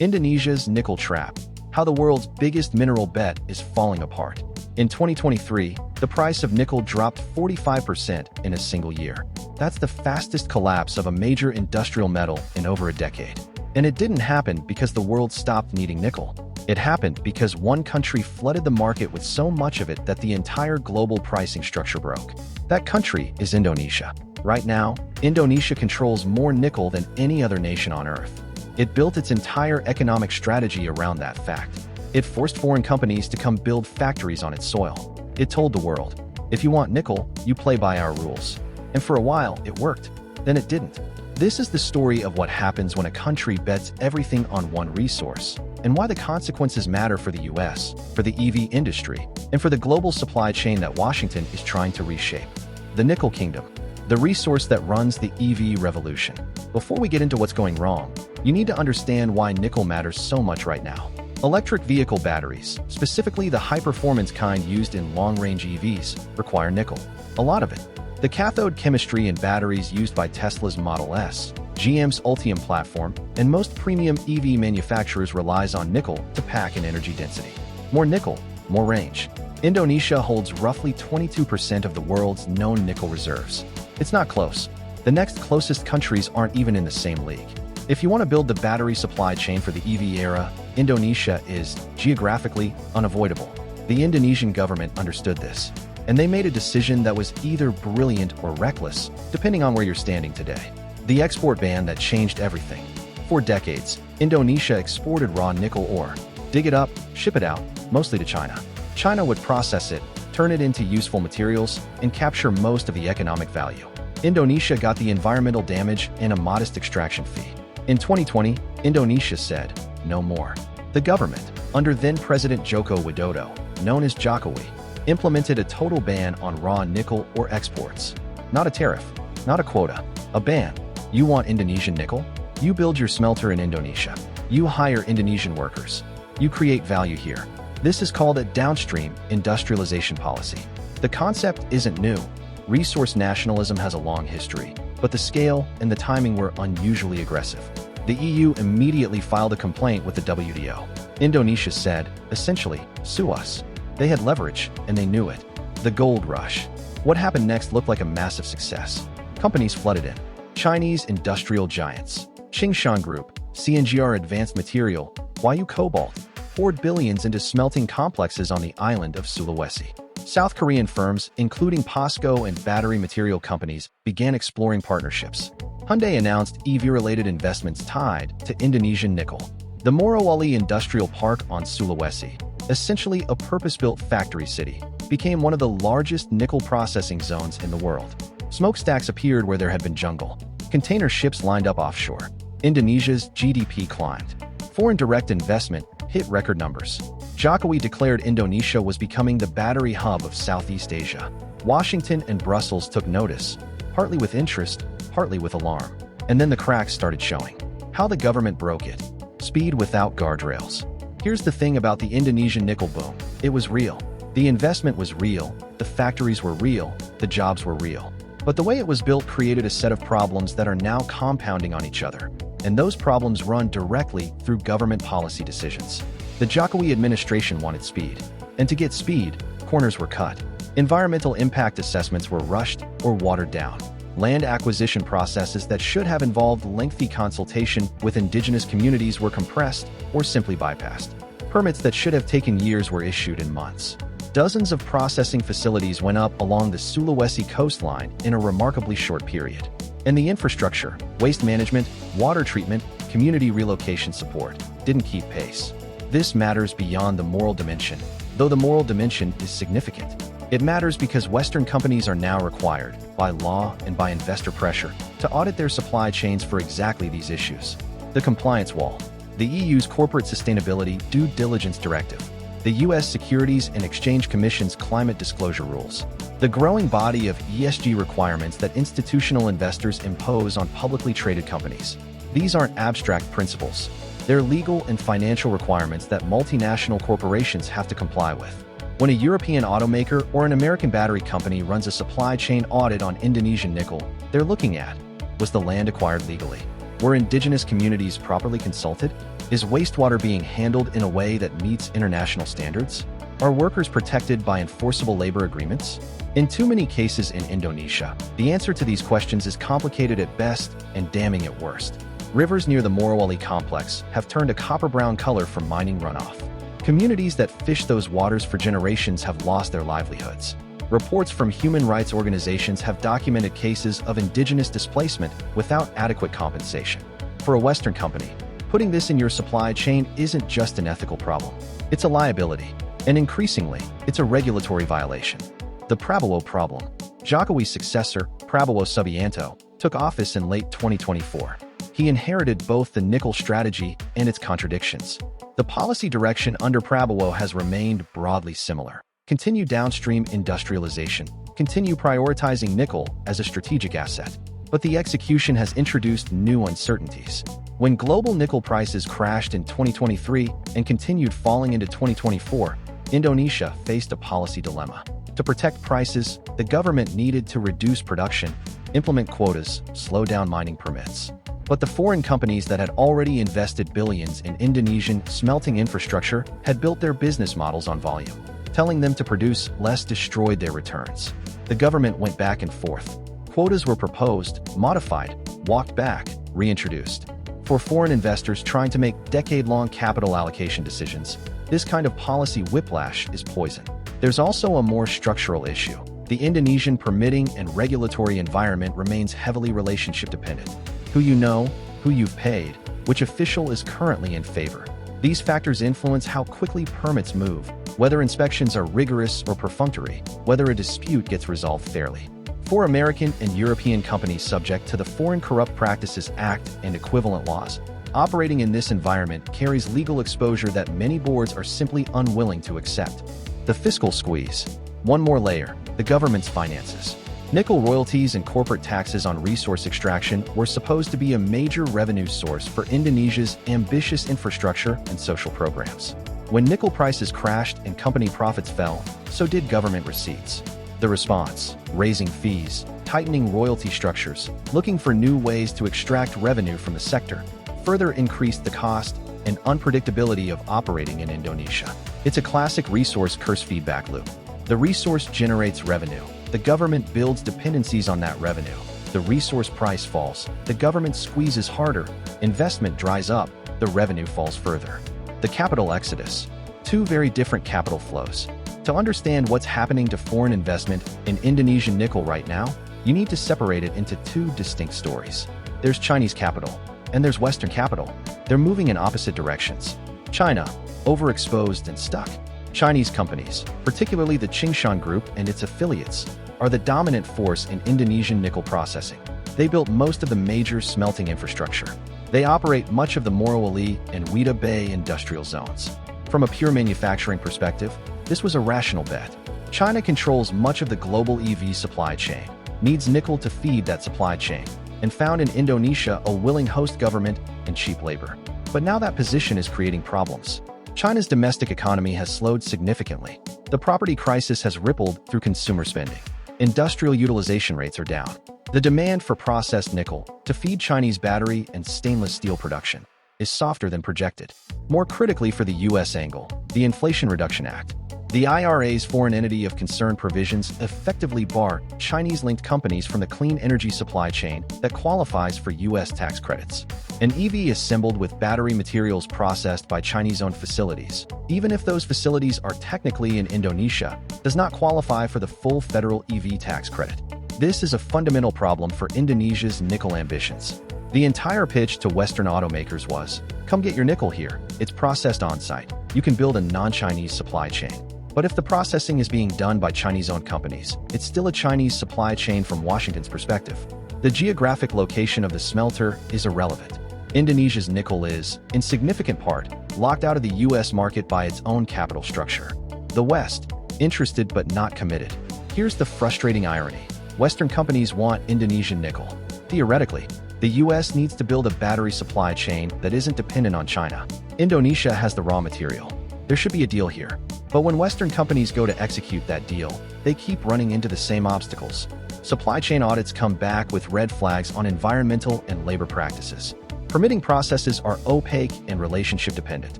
Indonesia's nickel trap. How the world's biggest mineral bet is falling apart. In 2023, the price of nickel dropped 45% in a single year. That's the fastest collapse of a major industrial metal in over a decade. And it didn't happen because the world stopped needing nickel. It happened because one country flooded the market with so much of it that the entire global pricing structure broke. That country is Indonesia. Right now, Indonesia controls more nickel than any other nation on Earth. It built its entire economic strategy around that fact. It forced foreign companies to come build factories on its soil. It told the world, if you want nickel, you play by our rules. And for a while, it worked. Then it didn't. This is the story of what happens when a country bets everything on one resource, and why the consequences matter for the US, for the EV industry, and for the global supply chain that Washington is trying to reshape. The Nickel Kingdom, the resource that runs the EV revolution. Before we get into what's going wrong, you need to understand why nickel matters so much right now. Electric vehicle batteries, specifically the high-performance kind used in long-range EVs, require nickel. A lot of it. The cathode chemistry in batteries used by Tesla's Model S, GM's Ultium platform, and most premium EV manufacturers relies on nickel to pack in energy density. More nickel, more range. Indonesia holds roughly 22% of the world's known nickel reserves. It's not close. The next closest countries aren't even in the same league. If you want to build the battery supply chain for the EV era, Indonesia is, geographically, unavoidable. The Indonesian government understood this, and they made a decision that was either brilliant or reckless, depending on where you're standing today. The export ban that changed everything. For decades, Indonesia exported raw nickel ore, dig it up, ship it out, mostly to China. China would process it, turn it into useful materials, and capture most of the economic value. Indonesia got the environmental damage and a modest extraction fee. In 2020, Indonesia said, no more. The government, under then-President Joko Widodo, known as Jokowi, implemented a total ban on raw nickel ore exports. Not a tariff, not a quota, a ban. You want Indonesian nickel? You build your smelter in Indonesia. You hire Indonesian workers. You create value here. This is called a downstream industrialization policy. The concept isn't new. Resource nationalism has a long history, but the scale and the timing were unusually aggressive. The EU immediately filed a complaint with the WTO. Indonesia said, essentially, sue us. They had leverage, and they knew it. The gold rush. What happened next looked like a massive success. Companies flooded in. Chinese industrial giants, Tsingshan Group, CNGR Advanced Material, Huayou Cobalt, poured billions into smelting complexes on the island of Sulawesi. South Korean firms, including POSCO and battery material companies, began exploring partnerships. Hyundai announced EV-related investments tied to Indonesian nickel. The Morowali Industrial Park on Sulawesi, essentially a purpose-built factory city, became one of the largest nickel processing zones in the world. Smokestacks appeared where there had been jungle. Container ships lined up offshore. Indonesia's GDP climbed. Foreign direct investment hit record numbers. Jokowi declared Indonesia was becoming the battery hub of Southeast Asia. Washington and Brussels took notice, partly with interest, partly with alarm. And then the cracks started showing. How the government broke it. Speed without guardrails. Here's the thing about the Indonesian nickel boom. It was real. The investment was real, the factories were real, the jobs were real. But the way it was built created a set of problems that are now compounding on each other. And those problems run directly through government policy decisions. The Jokowi administration wanted speed. And to get speed, corners were cut. Environmental impact assessments were rushed or watered down. Land acquisition processes that should have involved lengthy consultation with indigenous communities were compressed or simply bypassed. Permits that should have taken years were issued in months. Dozens of processing facilities went up along the Sulawesi coastline in a remarkably short period. And the infrastructure, waste management, water treatment, community relocation support, didn't keep pace. This matters beyond the moral dimension, though the moral dimension is significant. It matters because Western companies are now required, by law and by investor pressure, to audit their supply chains for exactly these issues. The compliance wall. The EU's Corporate Sustainability Due Diligence Directive. The US Securities and Exchange Commission's climate disclosure rules. The growing body of ESG requirements that institutional investors impose on publicly traded companies. These aren't abstract principles. They're legal and financial requirements that multinational corporations have to comply with. When a European automaker or an American battery company runs a supply chain audit on Indonesian nickel, they're looking at, was the land acquired legally? Were indigenous communities properly consulted? Is wastewater being handled in a way that meets international standards? Are workers protected by enforceable labor agreements? In too many cases in Indonesia, the answer to these questions is complicated at best and damning at worst. Rivers near the Morowali complex have turned a copper-brown color from mining runoff. Communities that fish those waters for generations have lost their livelihoods. Reports from human rights organizations have documented cases of indigenous displacement without adequate compensation. For a Western company, putting this in your supply chain isn't just an ethical problem. It's a liability, and increasingly, it's a regulatory violation. The Prabowo problem. Jokowi's successor, Prabowo Subianto, took office in late 2024. He inherited both the nickel strategy and its contradictions. The policy direction under Prabowo has remained broadly similar. Continue downstream industrialization, continue prioritizing nickel as a strategic asset. But the execution has introduced new uncertainties. When global nickel prices crashed in 2023 and continued falling into 2024, Indonesia faced a policy dilemma. To protect prices, the government needed to reduce production, implement quotas, slow down mining permits. But the foreign companies that had already invested billions in Indonesian smelting infrastructure had built their business models on volume. Telling them to produce less destroyed their returns. The government went back and forth. Quotas were proposed, modified, walked back, reintroduced. For foreign investors trying to make decade-long capital allocation decisions, this kind of policy whiplash is poison. There's also a more structural issue. The Indonesian permitting and regulatory environment remains heavily relationship-dependent. Who you know, who you've paid, which official is currently in favor. These factors influence how quickly permits move, whether inspections are rigorous or perfunctory, whether a dispute gets resolved fairly. For American and European companies subject to the Foreign Corrupt Practices Act and equivalent laws, operating in this environment carries legal exposure that many boards are simply unwilling to accept. The fiscal squeeze. One more layer, the government's finances. Nickel royalties and corporate taxes on resource extraction were supposed to be a major revenue source for Indonesia's ambitious infrastructure and social programs. When nickel prices crashed and company profits fell, so did government receipts. The response: raising fees, tightening royalty structures, looking for new ways to extract revenue from the sector, further increased the cost and unpredictability of operating in Indonesia. It's a classic resource curse feedback loop. The resource generates revenue. The government builds dependencies on that revenue. The resource price falls. The government squeezes harder. Investment dries up. The revenue falls further. The capital exodus. Two very different capital flows. To understand what's happening to foreign investment in Indonesian nickel right now, you need to separate it into two distinct stories. There's Chinese capital, and there's Western capital. They're moving in opposite directions. China, overexposed and stuck. Chinese companies, particularly the Tsingshan Group and its affiliates, are the dominant force in Indonesian nickel processing. They built most of the major smelting infrastructure. They operate much of the Morowali and Wida Bay industrial zones. From a pure manufacturing perspective, this was a rational bet. China controls much of the global EV supply chain, needs nickel to feed that supply chain, and found in Indonesia a willing host government and cheap labor. But now that position is creating problems. China's domestic economy has slowed significantly. The property crisis has rippled through consumer spending. Industrial utilization rates are down. The demand for processed nickel to feed Chinese battery and stainless steel production is softer than projected. More critically for the U.S. angle, the Inflation Reduction Act. The IRA's Foreign Entity of Concern provisions effectively bar Chinese-linked companies from the clean energy supply chain that qualifies for U.S. tax credits. An EV assembled with battery materials processed by Chinese-owned facilities, even if those facilities are technically in Indonesia, does not qualify for the full federal EV tax credit. This is a fundamental problem for Indonesia's nickel ambitions. The entire pitch to Western automakers was, come get your nickel here, it's processed on-site. You can build a non-Chinese supply chain. But if the processing is being done by Chinese-owned companies, it's still a Chinese supply chain from Washington's perspective. The geographic location of the smelter is irrelevant. Indonesia's nickel is, in significant part, locked out of the U.S. market by its own capital structure. The West, interested but not committed. Here's the frustrating irony. Western companies want Indonesian nickel. Theoretically, the U.S. needs to build a battery supply chain that isn't dependent on China. Indonesia has the raw material. There should be a deal here. But when Western companies go to execute that deal, they keep running into the same obstacles. Supply chain audits come back with red flags on environmental and labor practices. Permitting processes are opaque and relationship-dependent.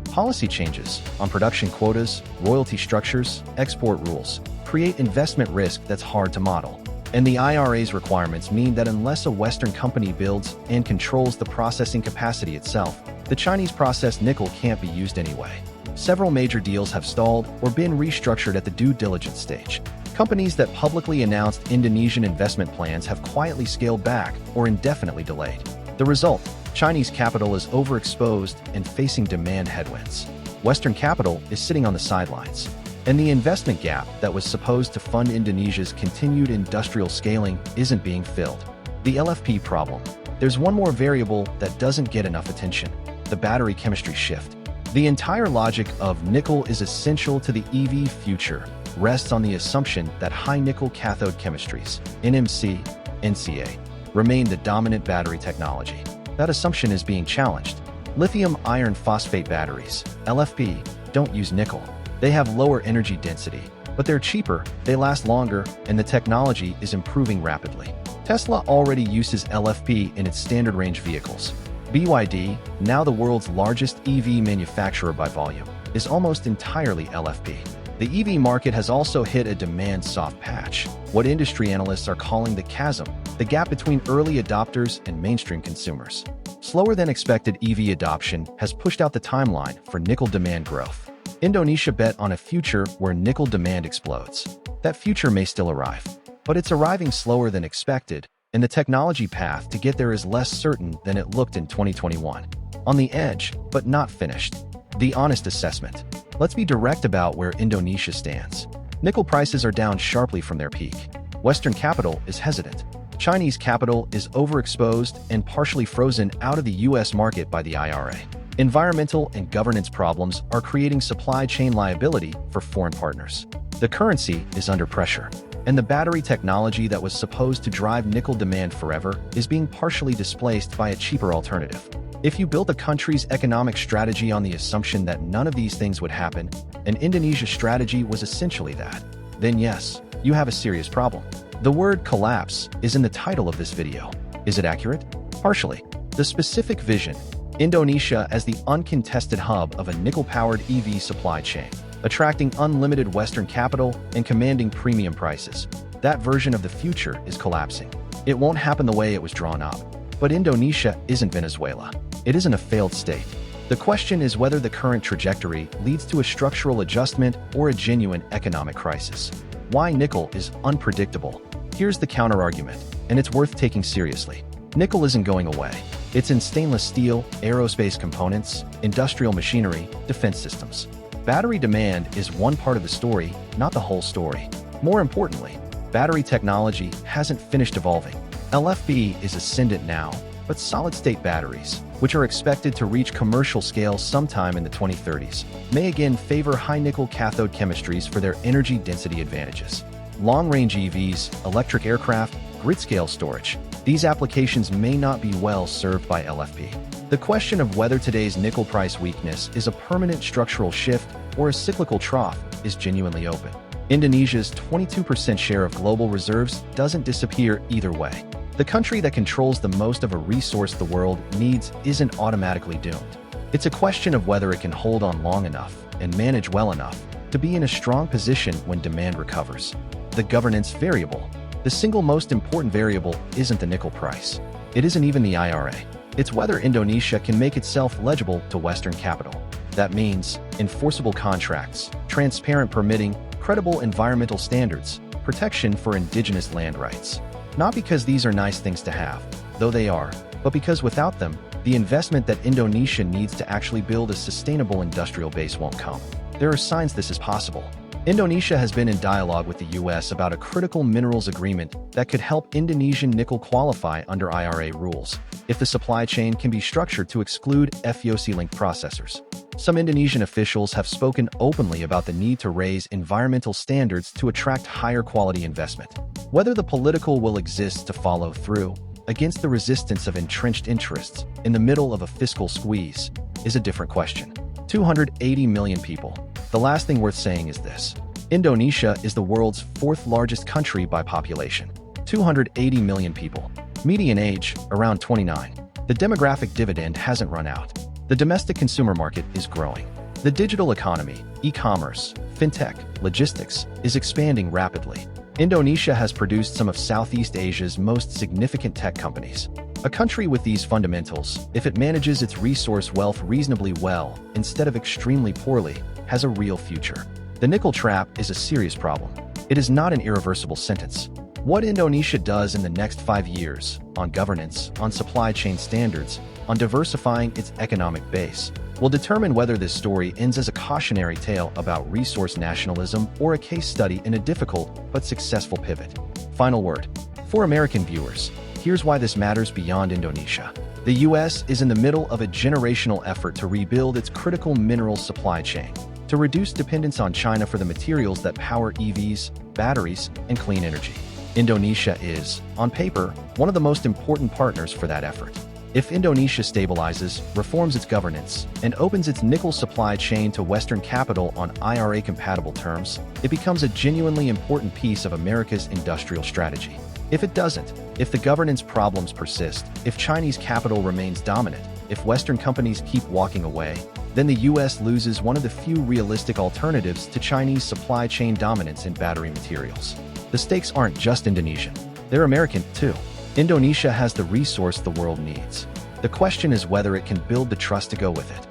Policy changes on production quotas, royalty structures, export rules create investment risk that's hard to model. And the IRA's requirements mean that unless a Western company builds and controls the processing capacity itself, the Chinese processed nickel can't be used anyway. Several major deals have stalled or been restructured at the due diligence stage. Companies that publicly announced Indonesian investment plans have quietly scaled back or indefinitely delayed. The result: Chinese capital is overexposed and facing demand headwinds. Western capital is sitting on the sidelines. And the investment gap that was supposed to fund Indonesia's continued industrial scaling isn't being filled. The LFP problem. There's one more variable that doesn't get enough attention: the battery chemistry shift. The entire logic of nickel is essential to the EV future rests on the assumption that high-nickel cathode chemistries, NMC, NCA, remain the dominant battery technology. That assumption is being challenged. Lithium iron phosphate batteries, LFP, don't use nickel. They have lower energy density, but they're cheaper, they last longer, and the technology is improving rapidly. Tesla already uses LFP in its standard range vehicles. BYD, now the world's largest EV manufacturer by volume, is almost entirely LFP. The EV market has also hit a demand soft patch, what industry analysts are calling the chasm, the gap between early adopters and mainstream consumers. Slower than expected EV adoption has pushed out the timeline for nickel demand growth. Indonesia bet on a future where nickel demand explodes. That future may still arrive, but it's arriving slower than expected, and the technology path to get there is less certain than it looked in 2021. On the edge, but not finished. The honest assessment. Let's be direct about where Indonesia stands. Nickel prices are down sharply from their peak. Western capital is hesitant. Chinese capital is overexposed and partially frozen out of the US market by the IRA. Environmental and governance problems are creating supply chain liability for foreign partners. The currency is under pressure, and the battery technology that was supposed to drive nickel demand forever is being partially displaced by a cheaper alternative. If you built a country's economic strategy on the assumption that none of these things would happen, and Indonesia's strategy was essentially that, then yes, you have a serious problem. The word collapse is in the title of this video. Is it accurate? Partially. The specific vision: Indonesia as the uncontested hub of a nickel-powered EV supply chain, attracting unlimited Western capital and commanding premium prices. That version of the future is collapsing. It won't happen the way it was drawn up. But Indonesia isn't Venezuela. It isn't a failed state. The question is whether the current trajectory leads to a structural adjustment or a genuine economic crisis. Why nickel is unpredictable. Here's the counter-argument, and it's worth taking seriously. Nickel isn't going away. It's in stainless steel, aerospace components, industrial machinery, defense systems. Battery demand is one part of the story, not the whole story. More importantly, battery technology hasn't finished evolving. LFP is ascendant now, but solid-state batteries, which are expected to reach commercial scale sometime in the 2030s, may again favor high-nickel cathode chemistries for their energy density advantages. Long-range EVs, electric aircraft, grid-scale storage, these applications may not be well served by LFP. The question of whether today's nickel price weakness is a permanent structural shift or a cyclical trough is genuinely open. Indonesia's 22% share of global reserves doesn't disappear either way. The country that controls the most of a resource the world needs isn't automatically doomed. It's a question of whether it can hold on long enough and manage well enough to be in a strong position when demand recovers. The governance variable. The single most important variable isn't the nickel price. It isn't even the IRA. It's whether Indonesia can make itself legible to Western capital. That means enforceable contracts, transparent permitting, credible environmental standards, protection for indigenous land rights. Not because these are nice things to have, though they are, but because without them, the investment that Indonesia needs to actually build a sustainable industrial base won't come. There are signs this is possible. Indonesia has been in dialogue with the US about a critical minerals agreement that could help Indonesian nickel qualify under IRA rules, if the supply chain can be structured to exclude FEOC-linked processors. Some Indonesian officials have spoken openly about the need to raise environmental standards to attract higher quality investment. Whether the political will exists to follow through, against the resistance of entrenched interests in the middle of a fiscal squeeze, is a different question. 280 million people. The last thing worth saying is this. Indonesia is the world's fourth largest country by population. 280 million people. Median age, around 29. The demographic dividend hasn't run out. The domestic consumer market is growing. The digital economy, e-commerce, fintech, logistics, is expanding rapidly. Indonesia has produced some of Southeast Asia's most significant tech companies. A country with these fundamentals, if it manages its resource wealth reasonably well instead of extremely poorly, has a real future. The nickel trap is a serious problem. It is not an irreversible sentence. What Indonesia does in the next 5 years, on governance, on supply chain standards, on diversifying its economic base, will determine whether this story ends as a cautionary tale about resource nationalism or a case study in a difficult but successful pivot. Final word. For American viewers, here's why this matters beyond Indonesia. The U.S. is in the middle of a generational effort to rebuild its critical mineral supply chain, to reduce dependence on China for the materials that power EVs, batteries, and clean energy. Indonesia is, on paper, one of the most important partners for that effort. If Indonesia stabilizes, reforms its governance, and opens its nickel supply chain to Western capital on IRA-compatible terms, it becomes a genuinely important piece of America's industrial strategy. If it doesn't, if the governance problems persist, if Chinese capital remains dominant, if Western companies keep walking away, then the U.S. loses one of the few realistic alternatives to Chinese supply chain dominance in battery materials. The stakes aren't just Indonesian. They're American, too. Indonesia has the resource the world needs. The question is whether it can build the trust to go with it.